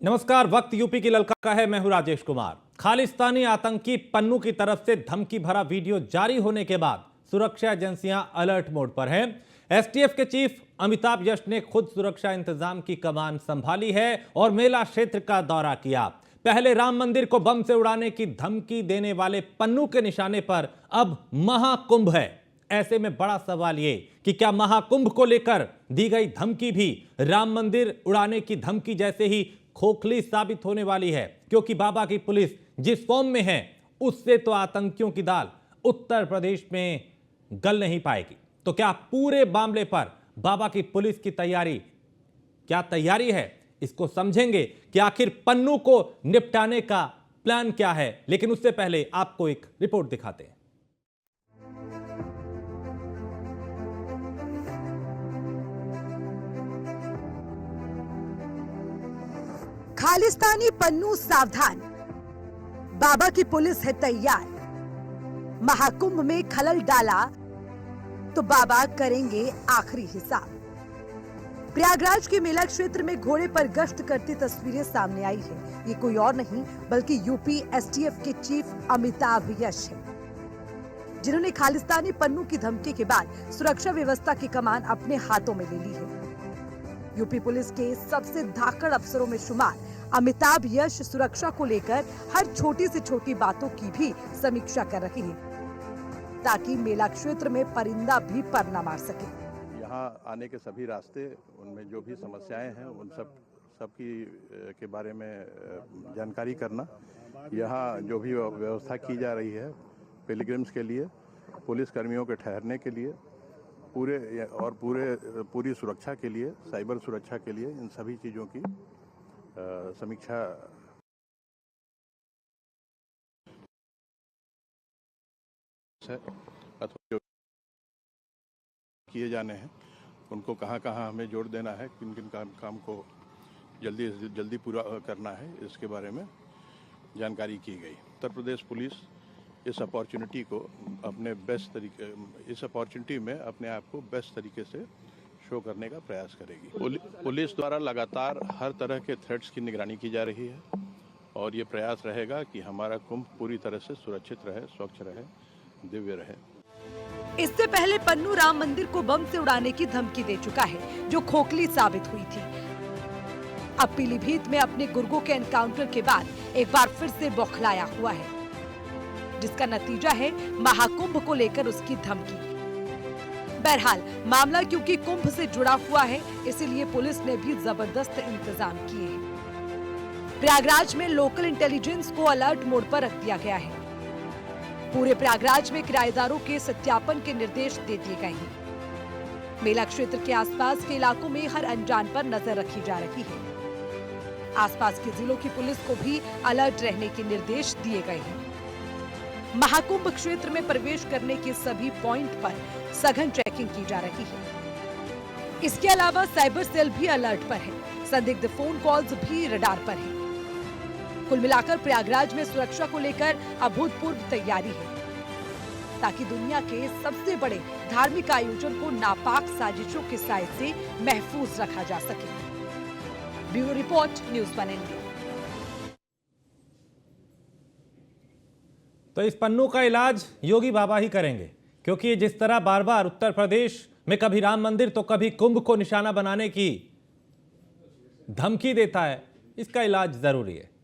नमस्कार। वक्त यूपी की ललका का है। मैं हूं राजेश कुमार। खालिस्तानी आतंकी पन्नू की तरफ से धमकी भरा वीडियो जारी होने के बाद सुरक्षा एजेंसियां अलर्ट मोड पर हैं। एसटीएफ के चीफ अमिताभ यश ने खुद सुरक्षा इंतजाम की कमान संभाली है और मेला क्षेत्र का दौरा किया। पहले राम मंदिर को बम से उड़ाने की धमकी देने वाले पन्नू के निशाने पर अब महाकुंभ है। ऐसे में बड़ा सवाल ये कि क्या महाकुंभ को लेकर दी गई धमकी भी राम मंदिर उड़ाने की धमकी जैसे ही खोखली साबित होने वाली है, क्योंकि बाबा की पुलिस जिस फॉर्म में है उससे तो आतंकियों की दाल उत्तर प्रदेश में गल नहीं पाएगी। तो क्या पूरे मामले पर बाबा की पुलिस की क्या तैयारी है, इसको समझेंगे कि आखिर पन्नू को निपटाने का प्लान क्या है। लेकिन उससे पहले आपको एक रिपोर्ट दिखाते हैं। खालिस्तानी पन्नू सावधान, बाबा की पुलिस है तैयार। महाकुंभ में खलल डाला तो बाबा करेंगे आखिरी हिसाब। प्रयागराज के मेला क्षेत्र में घोड़े पर गश्त करती तस्वीरें सामने आई है। ये कोई और नहीं बल्कि यूपी एसटीएफ के चीफ अमिताभ यश है, जिन्होंने खालिस्तानी पन्नू की धमकी के बाद सुरक्षा व्यवस्था की कमान अपने हाथों में ले ली है। यूपी पुलिस के सबसे धाकड़ अफसरों में शुमार अमिताभ यश सुरक्षा को लेकर हर छोटी से छोटी बातों की भी समीक्षा कर रहे हैं, ताकि मेला क्षेत्र में परिंदा भी पर न मार सके। यहाँ आने के सभी रास्ते, उनमें जो भी समस्याएं हैं उन सब के बारे में जानकारी करना, यहाँ जो भी व्यवस्था की जा रही है पिलग्रिम्स के लिए, पुलिस कर्मियों के ठहरने के लिए, पूरी सुरक्षा के लिए, साइबर सुरक्षा के लिए, इन सभी चीज़ों की समीक्षा अथवा जो किए जाने हैं उनको कहाँ हमें जोड़ देना है, किन किन काम को जल्दी पूरा करना है, इसके बारे में जानकारी की गई। उत्तर प्रदेश पुलिस इस अपॉर्चुनिटी को इस अपॉर्चुनिटी में अपने आप को बेस्ट तरीके से शो करने का प्रयास करेगी। पुलिस द्वारा लगातार हर तरह के थ्रेट्स की निगरानी की जा रही है और ये प्रयास रहेगा कि हमारा कुंभ पूरी तरह से सुरक्षित रहे, स्वच्छ रहे, दिव्य रहे। इससे पहले पन्नू राम मंदिर को बम से उड़ाने की धमकी दे चुका है, जो खोखली साबित हुई थी। अब पीलीभीत में अपने गुर्गों के एनकाउंटर के बाद एक बार फिर से बौखलाया हुआ है, जिसका नतीजा है महाकुंभ को लेकर उसकी धमकी। बहरहाल मामला क्योंकि कुंभ से जुड़ा हुआ है, इसीलिए पुलिस ने भी जबरदस्त इंतजाम किए हैं। प्रयागराज में लोकल इंटेलिजेंस को अलर्ट मोड पर रख दिया गया है। पूरे प्रयागराज में किराएदारों के सत्यापन के निर्देश दे दिए गए हैं। मेला क्षेत्र के आसपास के इलाकों में हर अनजान पर नजर रखी जा रही है। आसपास के जिलों की पुलिस को भी अलर्ट रहने के निर्देश दिए गए हैं। महाकुंभ क्षेत्र में प्रवेश करने के सभी पॉइंट पर सघन चेकिंग की जा रही है। इसके अलावा साइबर सेल भी अलर्ट पर है। संदिग्ध फोन कॉल्स भी रडार पर हैं। कुल मिलाकर प्रयागराज में सुरक्षा को लेकर अभूतपूर्व तैयारी है, ताकि दुनिया के सबसे बड़े धार्मिक आयोजन को नापाक साजिशों के साए से महफूज रखा जा सके। Bureau report, news 1 India. तो इस पन्नू का इलाज योगी बाबा ही करेंगे, क्योंकि जिस तरह बार बार उत्तर प्रदेश में कभी राम मंदिर तो कभी कुंभ को निशाना बनाने की धमकी देता है, इसका इलाज जरूरी है।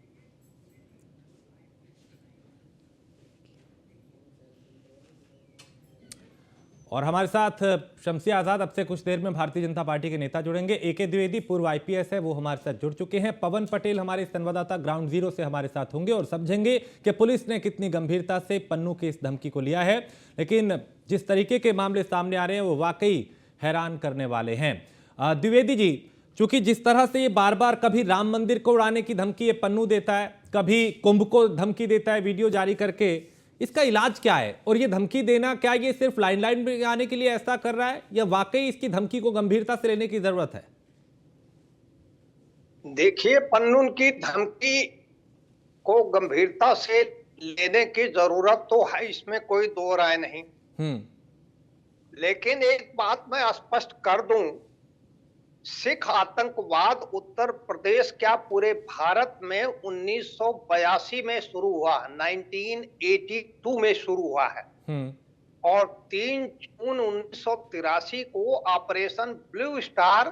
और हमारे साथ शमसी आजाद अब से कुछ देर में भारतीय जनता पार्टी के नेता जुड़ेंगे। एके द्विवेदी पूर्व आईपीएस है, वो हमारे साथ जुड़ चुके हैं। पवन पटेल हमारे संवाददाता ग्राउंड जीरो से हमारे साथ होंगे और समझेंगे कि पुलिस ने कितनी गंभीरता से पन्नू की इस धमकी को लिया है। लेकिन जिस तरीके के मामले सामने आ रहे हैं वो वाकई हैरान करने वाले हैं। द्विवेदी जी, चूंकि जिस तरह से ये बार बार कभी राम मंदिर को उड़ाने की धमकी ये पन्नू देता है, कभी कुंभ को धमकी देता है वीडियो जारी करके, इसका इलाज क्या है? और ये धमकी देना, क्या ये सिर्फ लाइन में आने के लिए ऐसा कर रहा है या वाकई इसकी धमकी को गंभीरता से लेने की जरूरत है? देखिए, पन्नू की धमकी को गंभीरता से लेने की जरूरत तो है, इसमें कोई दो राय नहीं। लेकिन एक बात मैं स्पष्ट कर दूं सिख आतंकवाद उत्तर प्रदेश क्या पूरे भारत में 1982 में शुरू हुआ, 1982 में शुरू हुआ है और 3 जून 1983 को ऑपरेशन ब्लू स्टार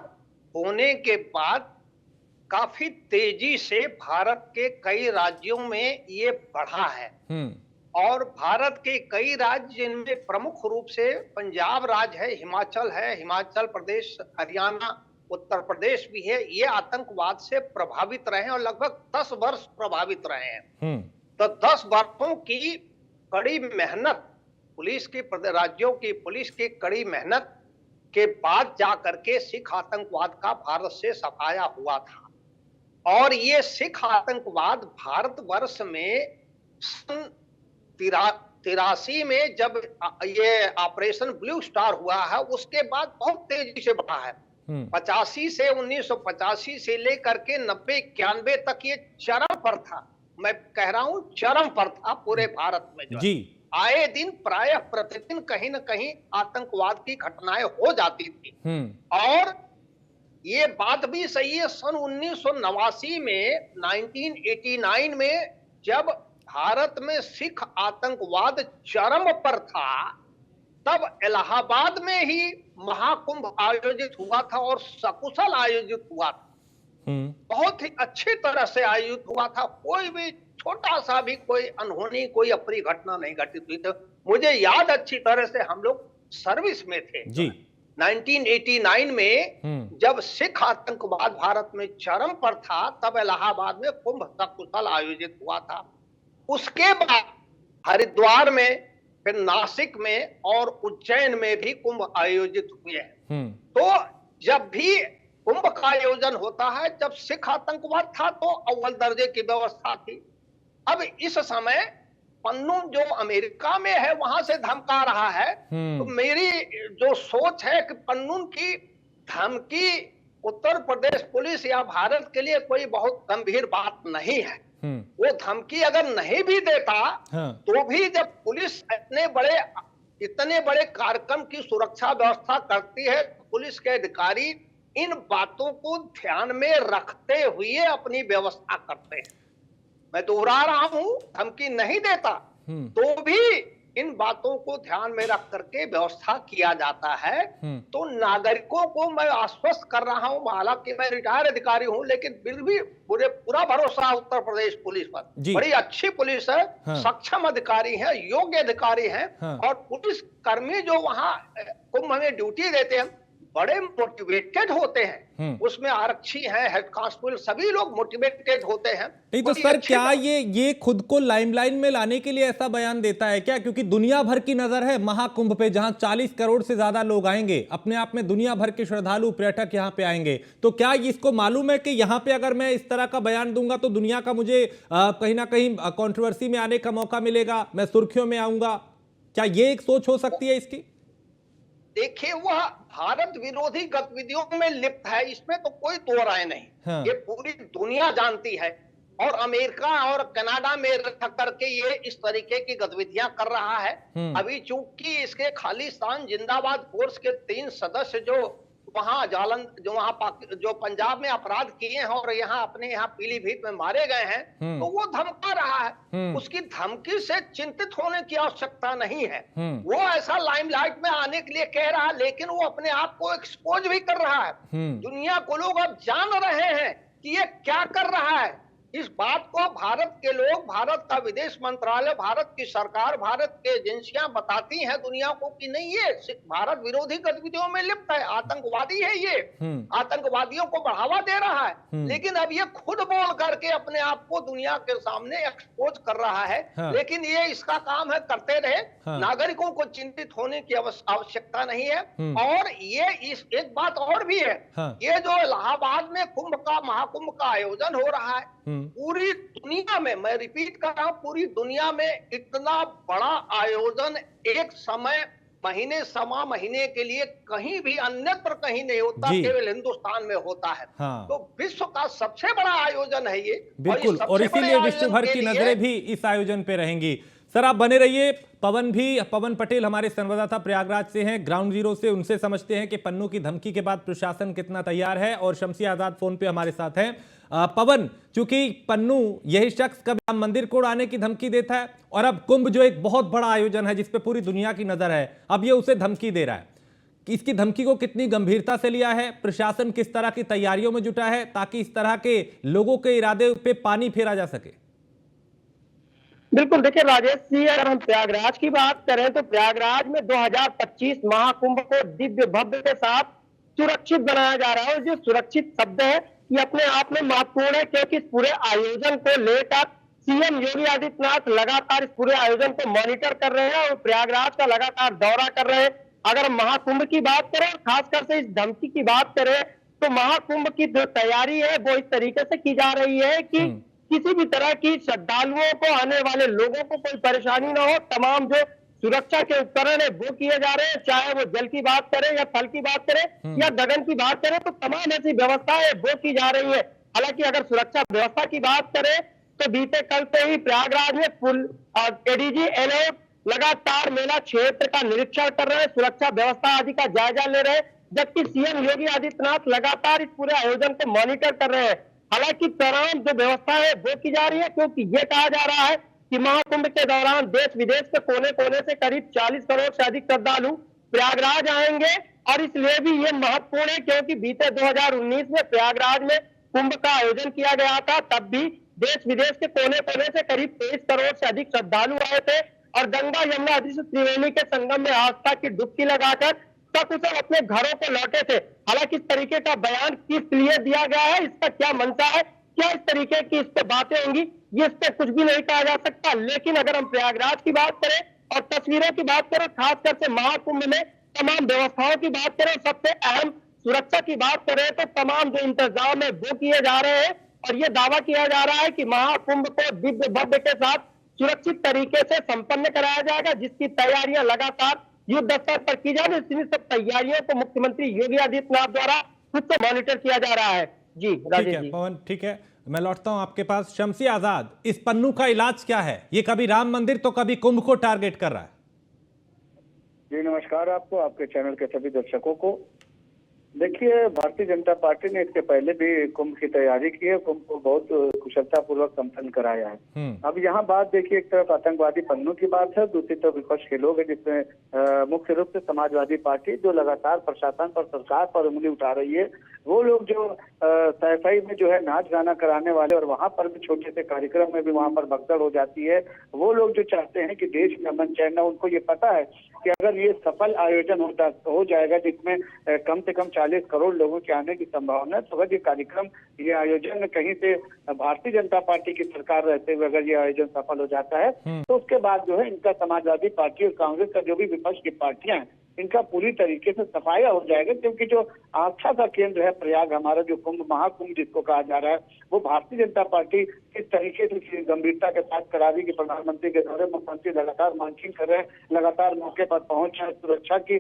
होने के बाद काफी तेजी से भारत के कई राज्यों में ये बढ़ा है और भारत के कई राज्य जिनमें प्रमुख रूप से पंजाब राज्य है, हिमाचल प्रदेश, हरियाणा, उत्तर प्रदेश भी है, ये आतंकवाद से प्रभावित रहे हैं और लगभग 10 वर्ष प्रभावित रहे हैं। तो 10 वर्षों की कड़ी मेहनत पुलिस की, राज्यों की पुलिस की कड़ी मेहनत के बाद जाकर के सिख आतंकवाद का भारत से सफाया हुआ था और ये सिख आतंकवाद भारतवर्ष में सन 83 में जब ये ऑपरेशन ब्लू स्टार हुआ है उसके बाद बहुत तेजी से बढ़ा है। 85 से 1985 से लेकर के 90-91 तक ये चरम पर था, मैं कह रहा हूं चरम पर था पूरे भारत में। जी आए दिन प्रायः प्रतिदिन कहीं न कहीं आतंकवाद की घटनाएं हो जाती थी और ये बात भी सही है, सन 1989 में 1989 में जब भारत में सिख आतंकवाद चरम पर था तब इलाहाबाद में ही महाकुंभ आयोजित हुआ था और सकुशल आयोजित हुआ था, बहुत ही अच्छी तरह से आयोजित हुआ था, कोई भी छोटा सा भी कोई अनहोनी, कोई अप्रिय घटना नहीं घटित हुई। तो मुझे याद अच्छी तरह से हम लोग सर्विस में थे जी। 1989 में जब सिख आतंकवाद भारत में चरम पर था तब इलाहाबाद में कुंभ सकुशल आयोजित हुआ था। उसके बाद हरिद्वार में, फिर नासिक में और उज्जैन में भी कुंभ आयोजित हुए हैं। तो जब भी कुंभ का आयोजन होता है, जब सिख आतंकवाद था तो अव्वल दर्जे की व्यवस्था थी। अब इस समय पन्नून जो अमेरिका में है वहां से धमका रहा है, तो मेरी जो सोच है कि पन्नून की धमकी उत्तर प्रदेश पुलिस या भारत के लिए कोई बहुत गंभीर बात नहीं है। वो धमकी अगर नहीं भी देता तो भी जब पुलिस इतने बड़े कार्यक्रम की सुरक्षा व्यवस्था करती है, पुलिस के अधिकारी इन बातों को ध्यान में रखते हुए अपनी व्यवस्था करते हैं। मैं दोहरा रहा हूं, धमकी नहीं देता तो भी इन बातों को ध्यान में रख करके व्यवस्था किया जाता है। तो नागरिकों को मैं आश्वस्त कर रहा हूं, हालांकि मैं रिटायर्ड अधिकारी हूं, लेकिन फिर भी मुझे पूरा भरोसा है उत्तर प्रदेश पुलिस पर। बड़ी अच्छी पुलिस है, सक्षम अधिकारी है, योग्य अधिकारी है और पुलिस कर्मी जो वहां कुंभ में ड्यूटी देते हैं बड़े मोटिवेटेड होते हैं। उसमें आरक्षी हैं, हेड कांस्टेबल, सभी लोग मोटिवेटेड होते हैं। नहीं तो सर क्या ये खुद को लाइमलाइन में लाने के लिए ऐसा बयान देता है क्या? क्योंकि दुनिया भर की नजर है महाकुंभ पे, जहां 40 करोड़ से ज्यादा लोग आएंगे, अपने आप में दुनिया भर के श्रद्धालु पर्यटक यहाँ पे आएंगे। तो क्या इसको मालूम है कि यहाँ पे अगर मैं इस तरह का बयान दूंगा तो दुनिया का मुझे कहीं ना कहीं कंट्रोवर्सी में आने का मौका मिलेगा, मैं सुर्खियों में आऊंगा? क्या ये एक सोच हो सकती है इसकी? देखिए, वह भारत विरोधी गतिविधियों में लिप्त है, इसमें तो कोई दो राय नहीं। ये पूरी दुनिया जानती है और अमेरिका और कनाडा में रह करके ये इस तरीके की गतिविधियां कर रहा है। अभी चूंकि इसके खालिस्तान जिंदाबाद फोर्स के 3 सदस्य जो पंजाब में अपराध किए हैं और अपने यहाँ पीलीभीत में मारे गए हैं, तो वो धमका रहा है। उसकी धमकी से चिंतित होने की आवश्यकता नहीं है। वो ऐसा लाइमलाइट में आने के लिए कह रहा है, लेकिन वो अपने आप को एक्सपोज भी कर रहा है। दुनिया को लोग अब जान रहे हैं कि ये क्या कर रहा है। इस बात को भारत के लोग, भारत का विदेश मंत्रालय, भारत की सरकार, भारत की एजेंसियां बताती हैं दुनिया को कि नहीं, ये भारत विरोधी गतिविधियों में लिप्त है, आतंकवादी है, ये आतंकवादियों को बढ़ावा दे रहा है। लेकिन अब ये खुद बोल करके अपने आप को दुनिया के सामने एक्सपोज कर रहा है। लेकिन ये इसका काम है, करते रहे। नागरिकों को चिंतित होने की आवश्यकता नहीं है। और ये एक बात और भी है, ये जो इलाहाबाद में महाकुंभ का आयोजन हो रहा है, पूरी दुनिया में, मैं रिपीट कर रहा हूं, पूरी दुनिया में इतना बड़ा आयोजन एक समय महीने के लिए कहीं भी अन्यत्र कहीं नहीं होता, केवल हिंदुस्तान में होता है। तो विश्व का सबसे बड़ा आयोजन है ये। बिल्कुल, और इसीलिए विश्व भर की नजरें भी इस आयोजन पे रहेंगी। सर आप बने रहिए। पवन पटेल हमारे संवाददाता प्रयागराज से हैं, ग्राउंड जीरो से, उनसे समझते हैं कि पन्नू की धमकी के बाद प्रशासन कितना तैयार है। और शमसी आजाद फोन पे हमारे साथ हैं। पवन, चूंकि पन्नू यही शख्स कभी राम मंदिर को उड़ाने की धमकी देता है और अब कुंभ जो एक बहुत बड़ा आयोजन है जिसपे पूरी दुनिया की नजर है, अब ये उसे धमकी दे रहा है। इसकी धमकी को कितनी गंभीरता से लिया है, प्रशासन किस तरह की तैयारियों में जुटा है ताकि इस तरह के लोगों के इरादे पे पानी फेरा जा सके? बिल्कुल, देखिए राजेश जी, अगर हम प्रयागराज की बात करें तो प्रयागराज में 2025 महाकुंभ को दिव्य भव्य के साथ सुरक्षित बनाया जा रहा है। और जो सुरक्षित शब्द है ये अपने आप में महत्वपूर्ण है, क्योंकि इस पूरे आयोजन को लेकर सीएम योगी आदित्यनाथ लगातार इस पूरे आयोजन को मॉनिटर कर रहे हैं और प्रयागराज का लगातार दौरा कर रहे हैं। अगर हम महाकुंभ की बात करें, खासकर से इस धमकी की बात करें, तो महाकुंभ की जो तैयारी है वो इस तरीके से की जा रही है कि किसी भी तरह की श्रद्धालुओं को, आने वाले लोगों को कोई परेशानी ना हो। तमाम जो सुरक्षा के उपकरण है वो किए जा रहे हैं, चाहे वो जल की बात करें या थल की बात करें या गगन की बात करें, तो तमाम ऐसी व्यवस्थाएं वो की जा रही है। हालांकि अगर सुरक्षा व्यवस्था की बात करें तो बीते कल से ही प्रयागराज में फुल एडीजी एलर्ट लगातार मेला क्षेत्र का निरीक्षण कर रहे हैं, सुरक्षा व्यवस्था आदि का जायजा ले रहे हैं, जबकि सीएम योगी आदित्यनाथ लगातार इस पूरे आयोजन को मॉनिटर कर रहे हैं। हालांकि तमाम जो व्यवस्था है वो की जा रही है, क्योंकि ये कहा जा रहा है कि महाकुंभ के दौरान देश विदेश के कोने कोने से करीब 40 करोड़ से अधिक श्रद्धालु प्रयागराज आएंगे। और इसलिए भी ये महत्वपूर्ण है क्योंकि बीते 2019 में प्रयागराज में कुंभ का आयोजन किया गया था, तब भी देश विदेश के कोने कोने से करीब 23 करोड़ से अधिक श्रद्धालु आए थे और गंगा यमुना नदी से त्रिवेणी के संगम में आस्था की डुबकी लगाकर सकुशल अपने घरों को लौटे थे। हालांकि इस तरीके का बयान किस लिए दिया गया है, इसका क्या मंशा है, क्या इस तरीके की इस पे बातें होंगी, ये इस पे कुछ भी नहीं कहा जा सकता। लेकिन अगर हम प्रयागराज की बात करें और तस्वीरों की बात करें, खासकर से महाकुंभ में तमाम व्यवस्थाओं की बात करें, सबसे अहम सुरक्षा की बात करें, तो तमाम जो इंतजाम है वो किए जा रहे हैं। और ये दावा किया जा रहा है कि महाकुंभ को दिव्य भव्य के साथ सुरक्षित तरीके से संपन्न कराया जाएगा, जिसकी तैयारियां लगातार युद्ध स्तर पर की जा रही है। इन्हीं सब तैयारियों को मुख्यमंत्री योगी आदित्यनाथ द्वारा खुद से मॉनिटर किया जा रहा है। जी राजेश जी। पवन, ठीक है, मैं लौटता हूं आपके पास। शमसी आजाद, इस पन्नू का इलाज क्या है? ये कभी राम मंदिर तो कभी कुंभ को टारगेट कर रहा है। जी नमस्कार आपको, आपके चैनल के सभी दर्शकों को। देखिए, भारतीय जनता पार्टी ने इसके पहले भी कुंभ की तैयारी की है, कुंभ को बहुत कुशलता पूर्वक संपन्न कराया है। अब यहाँ बात देखिए, एक तरफ आतंकवादी पन्नू की बात है, दूसरी तरफ विपक्ष के लोग हैं, जिसमें मुख्य रूप से समाजवादी पार्टी जो लगातार प्रशासन पर, सरकार पर उंगली उठा रही है। वो लोग जो सैफई में जो है नाच गाना कराने वाले और वहां पर भी छोटे से कार्यक्रम में भी वहां पर भगदड़ हो जाती है, वो लोग जो चाहते हैं कि देश में अमन चैन हो, उनको ये पता है कि अगर ये सफल आयोजन हो जाएगा जिसमें कम से कम 40 करोड़ लोगों के आने की संभावना है, तो अगर ये कार्यक्रम, ये आयोजन कहीं से भारतीय जनता पार्टी की सरकार रहते हुए अगर ये आयोजन सफल हो जाता है, तो उसके बाद जो है इनका समाजवादी पार्टी और कांग्रेस का जो भी विपक्ष की पार्टियां हैं, इनका पूरी तरीके से सफाया हो जाएगा। क्योंकि जो आस्था का केंद्र है प्रयाग, हमारा जो कुंभ, महाकुंभ जिसको कहा जा रहा है, वो भारतीय जनता पार्टी किस तरीके से गंभीरता के साथ करा रही कि प्रधानमंत्री के दौरे, मुख्यमंत्री लगातार मॉनिटरिंग कर रहे हैं, लगातार मौके पर पहुंच है। सुरक्षा की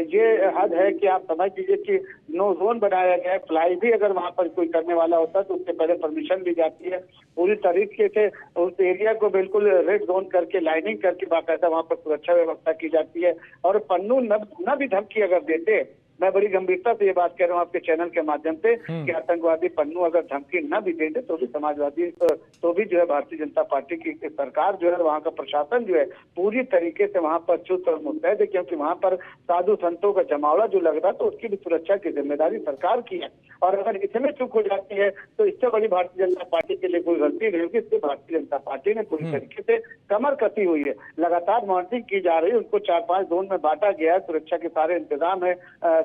ये हद है कि आप समझ लीजिए कि नो जोन बनाया गया है। फ्लाई भी अगर वहां पर कोई करने वाला होता है तो उससे पहले परमिशन ली जाती है। पूरी तरीके से उस एरिया को बिल्कुल रेड जोन करके, लाइनिंग करके बाकायदा वहां पर सुरक्षा व्यवस्था की जाती है। और पन्नू न भी धमकी अगर देते, मैं बड़ी गंभीरता से ये बात कह रहा हूँ आपके चैनल के माध्यम से कि आतंकवादी पन्नू अगर धमकी न भी देते तो भी समाजवादी, तो भी जो है भारतीय जनता पार्टी की सरकार जो है, वहाँ का प्रशासन जो है पूरी तरीके से वहाँ पर चुस्त और मुस्तैद है। क्योंकि वहाँ पर साधु संतों का जमावड़ा जो लग रहा, तो उसकी भी सुरक्षा की जिम्मेदारी सरकार की है। और अगर इसमें चूक हो जाती है तो इससे बड़ी भारतीय जनता पार्टी के लिए कोई गलती नहीं होगी। इससे भारतीय जनता पार्टी ने पूरी तरीके से कमर कसी हुई है, लगातार मॉनिटरिंग की जा रही है। उनको 4-5 जोन में बांटा गया है, सुरक्षा के सारे इंतजाम है,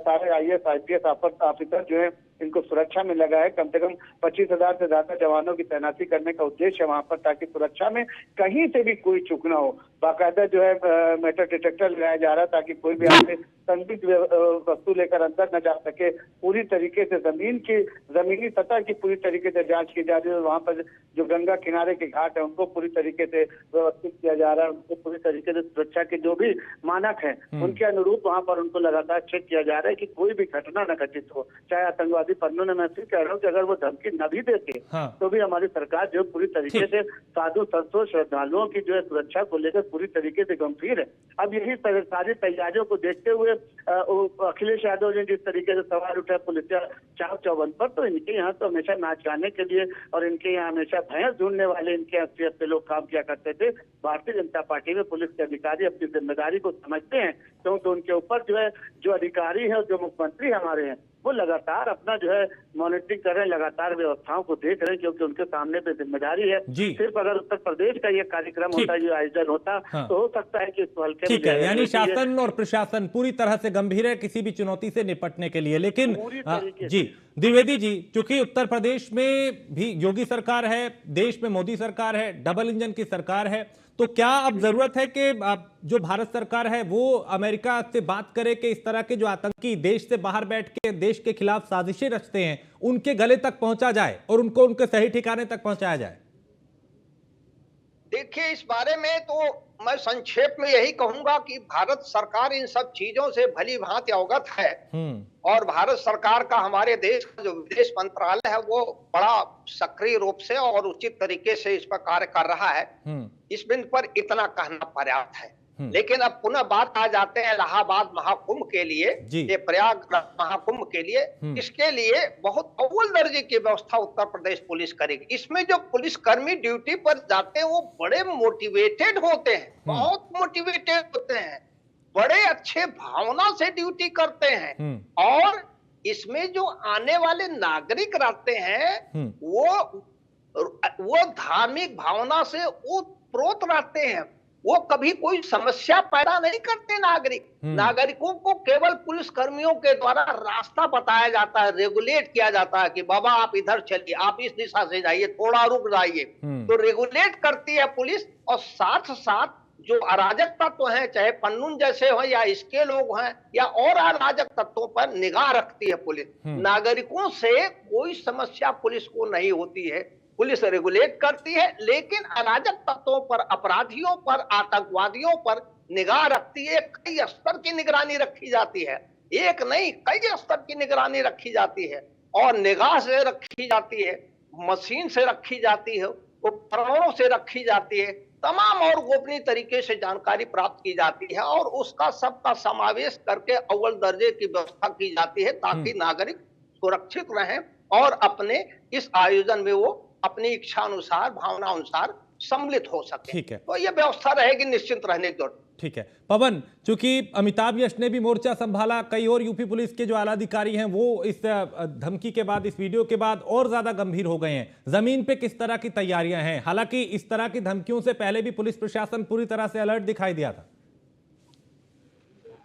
सारे IAS IPS ऑफिसर जो है इनको सुरक्षा में लगा है। कम से कम 25,000 से ज्यादा जवानों की तैनाती करने का उद्देश्य है वहां पर, ताकि सुरक्षा में कहीं से भी कोई चूक ना हो। बाकायदा जो है मेटल डिटेक्टर लगाया जा रहा है ताकि कोई भी आपसे संदिग्ध वस्तु लेकर अंदर न जा सके। पूरी तरीके से जमीनी सतह की पूरी तरीके से जांच की जा रही है। वहां पर जो गंगा किनारे के घाट है उनको पूरी तरीके से व्यवस्थित किया जा रहा है। उनको पूरी तरीके से सुरक्षा के जो भी मानक हैं उनके अनुरूप वहां पर उनको लगातार चेक किया जा रहा है कि कोई भी घटना न घटित हो। चाहे आतंकवादी पन्नू ने, मैं फिर कह रहा हूँ कि अगर वो धमकी न भी देते तो भी हमारी सरकार जो पूरी तरीके से साधु संतों श्रद्धालुओं की जो है सुरक्षा को लेकर पूरी तरीके से गंभीर है। अब यही सारी तैयारियों को देखते हुए अखिलेश यादव ने जिस तरीके से सवाल उठाया पुलिस चाप चौबंद पर, तो इनके यहाँ तो हमेशा नाच गाने के लिए और इनके यहाँ हमेशा भैंस ढूंढने वाले इनके एसटीएफ के लोग काम किया करते थे। भारतीय जनता पार्टी में पुलिस के अधिकारी अपनी जिम्मेदारी को समझते हैं, क्योंकि उनके ऊपर जो है जो अधिकारी है, जो मुख्यमंत्री हमारे हैं, वो लगातार अपना जो है मॉनिटरिंग कर रहे हैं, लगातार व्यवस्थाओं को देख रहे हैं, क्योंकि उनके सामने पे जिम्मेदारी है। सिर्फ अगर उत्तर प्रदेश का ये कार्यक्रम होता, ये आयोजन होता, तो हो सकता है कि इस हल्के ठीक है, यानी शासन और प्रशासन पूरी तरह से गंभीर है किसी भी चुनौती से निपटने के लिए। लेकिन जी द्विवेदी जी, चूंकि उत्तर प्रदेश में भी योगी सरकार है, देश में मोदी सरकार है, डबल इंजन की सरकार है, तो क्या अब जरूरत है कि जो भारत सरकार है वो अमेरिका से बात करे कि इस तरह के जो आतंकी देश से बाहर बैठ के देश के खिलाफ साजिशें रचते हैं उनके गले तक पहुंचा जाए और उनको उनके सही ठिकाने तक पहुंचाया जाए? देखिए, इस बारे में तो मैं संक्षेप में यही कहूंगा कि भारत सरकार इन सब चीजों से भली भांति अवगत है और भारत सरकार का हमारे देश का जो विदेश मंत्रालय है वो बड़ा सक्रिय रूप से और उचित तरीके से इस पर कार्य कर रहा है। इस बिंदु पर इतना कहना पर्याप्त है। लेकिन अब पुनः बात आ जाते हैं इलाहाबाद महाकुंभ के लिए, ये प्रयाग महाकुंभ के लिए। इसके लिए बहुत अव्वल दर्जे की व्यवस्था उत्तर प्रदेश पुलिस करेगी। इसमें जो पुलिसकर्मी ड्यूटी पर जाते हैं वो बड़े मोटिवेटेड होते हैं, बहुत मोटिवेटेड होते हैं, बड़े अच्छे भावना से ड्यूटी करते हैं। और इसमें जो आने वाले नागरिक रहते हैं वो धार्मिक भावना से ओतप्रोत रहते हैं। वो कभी कोई समस्या पैदा नहीं करते। नागरिकों को केवल पुलिस कर्मियों के द्वारा रास्ता बताया जाता है, रेगुलेट किया जाता है कि बाबा आप इधर चलिए, आप इस दिशा से जाइए, थोड़ा रुक जाइए, तो रेगुलेट करती है पुलिस। और साथ साथ जो अराजक तत्व हैं, चाहे पन्नून जैसे हो या इसके लोग हैं या और अराजक तत्वों पर निगाह रखती है पुलिस। नागरिकों से कोई समस्या पुलिस को नहीं होती है, पुलिस रेगुलेट करती है, लेकिन अराजक तत्वों पर, अपराधियों पर, आतंकवादियों पर निगाह रखती है। कई स्तर की निगरानी रखी जाती है, एक नहीं कई स्तर की निगरानी रखी जाती है। और निगाह से रखी जाती है, मशीन से रखी जाती है, उपकरणों से रखी जाती है, तमाम और गोपनीय तरीके से जानकारी प्राप्त की जाती है और उसका सबका समावेश करके अव्वल दर्जे की व्यवस्था की जाती है ताकि नागरिक सुरक्षित रहें और अपने इस आयोजन में वो अपनी इच्छा अनुसार, भावना अनुसार सम्मिलित हो सके। ठीक है, तो ये व्यवस्था रहेगी, निश्चिंत रहने की जरूरत। ठीक है पवन, चूंकि अमिताभ यश ने भी मोर्चा संभाला, कई और यूपी पुलिस के जो आला अधिकारी हैं वो इस धमकी के बाद, इस वीडियो के बाद और ज्यादा गंभीर हो गए हैं। जमीन पे किस तरह की तैयारियां हैं? हालांकि इस तरह की धमकियों से पहले भी पुलिस प्रशासन पूरी तरह से अलर्ट दिखाई दिया था।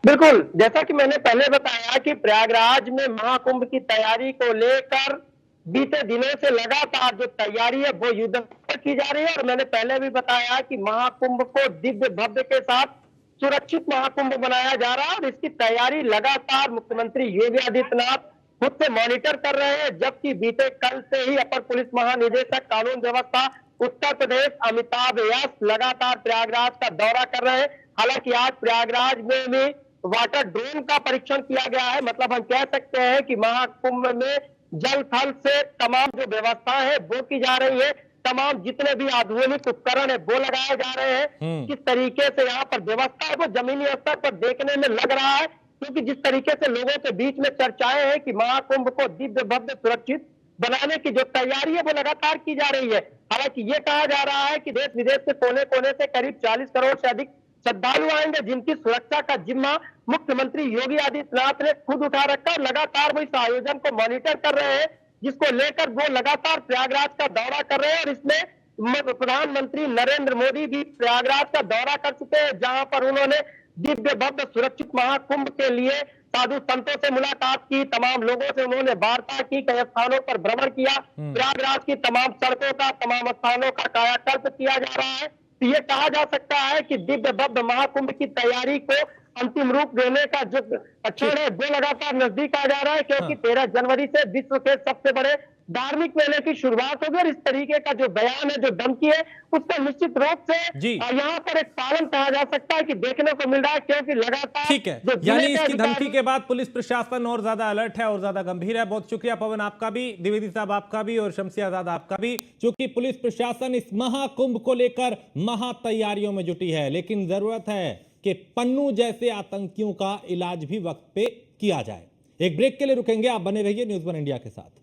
बिल्कुल, जैसा कि मैंने पहले बताया कि प्रयागराज में महाकुंभ की तैयारी को लेकर बीते दिनों से लगातार जो तैयारी है वो युद्ध स्तर की जा रही है। और मैंने पहले भी बताया कि महाकुंभ को दिव्य भव्य के साथ सुरक्षित महाकुंभ बनाया जा रहा है और इसकी तैयारी लगातार मुख्यमंत्री योगी आदित्यनाथ खुद से मॉनिटर कर रहे हैं। जबकि बीते कल से ही अपर पुलिस महानिदेशक कानून व्यवस्था उत्तर प्रदेश अमिताभ यश लगातार प्रयागराज का दौरा कर रहे हैं। हालांकि आज प्रयागराज में भी वाटर ड्रोन का परीक्षण किया गया है। मतलब हम कह सकते हैं कि महाकुंभ में जल थल से तमाम जो व्यवस्था है वो की जा रही है, तमाम जितने भी आधुनिक उपकरण है वो लगाए जा रहे हैं। किस तरीके से यहाँ पर व्यवस्था है वो जमीनी स्तर पर देखने में लग रहा है, क्योंकि जिस तरीके से लोगों के बीच में चर्चाएं हैं कि महाकुंभ को दिव्य भव्य सुरक्षित बनाने की जो तैयारी है वो लगातार की जा रही है। हालांकि ये कहा जा रहा है कि देश विदेश के कोने कोने से करीब 40 करोड़ से अधिक श्रद्धालु आएंगे, जिनकी सुरक्षा का जिम्मा मुख्यमंत्री योगी आदित्यनाथ ने खुद उठा रखा है। लगातार वो इस आयोजन को मॉनिटर कर रहे हैं, जिसको लेकर वो लगातार प्रयागराज का दौरा कर रहे हैं। और इसमें प्रधानमंत्री नरेंद्र मोदी भी प्रयागराज का दौरा कर चुके हैं, जहां पर उन्होंने दिव्य भव्य सुरक्षित महाकुंभ के लिए साधु संतों से मुलाकात की, तमाम लोगों से उन्होंने वार्ता की, कई स्थानों पर भ्रमण किया, प्रयागराज की तमाम सड़कों का, तमाम स्थानों का कायाकल्प किया जा रहा है। तो ये कहा जा सकता है कि दिव्य भव्य महाकुंभ की तैयारी को अंतिम रूप देने का जो क्षण है वो लगातार नजदीक आ जा रहा है, क्योंकि 13 जनवरी से विश्व के सबसे बड़े धार्मिक मेले की शुरुआत होगी और इस तरीके का जो बयान है, जो धमकी है, उसका निश्चित रूप से जी। यहाँ पर एक पालन कहा जा सकता है कि देखने को मिल रहा है, क्योंकि लगातार ठीक है, जो जिले यानी के इसकी अधिकारी- धमकी के बाद पुलिस प्रशासन और ज्यादा अलर्ट है और ज्यादा गंभीर है। बहुत शुक्रिया पवन आपका भी, द्विवेदी साहब आपका भी और शमसी आजाद आपका भी, क्योंकि पुलिस प्रशासन इस महाकुंभ को लेकर महा तैयारियों में जुटी है। लेकिन जरूरत है कि पन्नू जैसे आतंकियों का इलाज भी वक्त पे किया जाए। एक ब्रेक के लिए रुकेंगे, आप बने रहिए न्यूज़ वन इंडिया के साथ।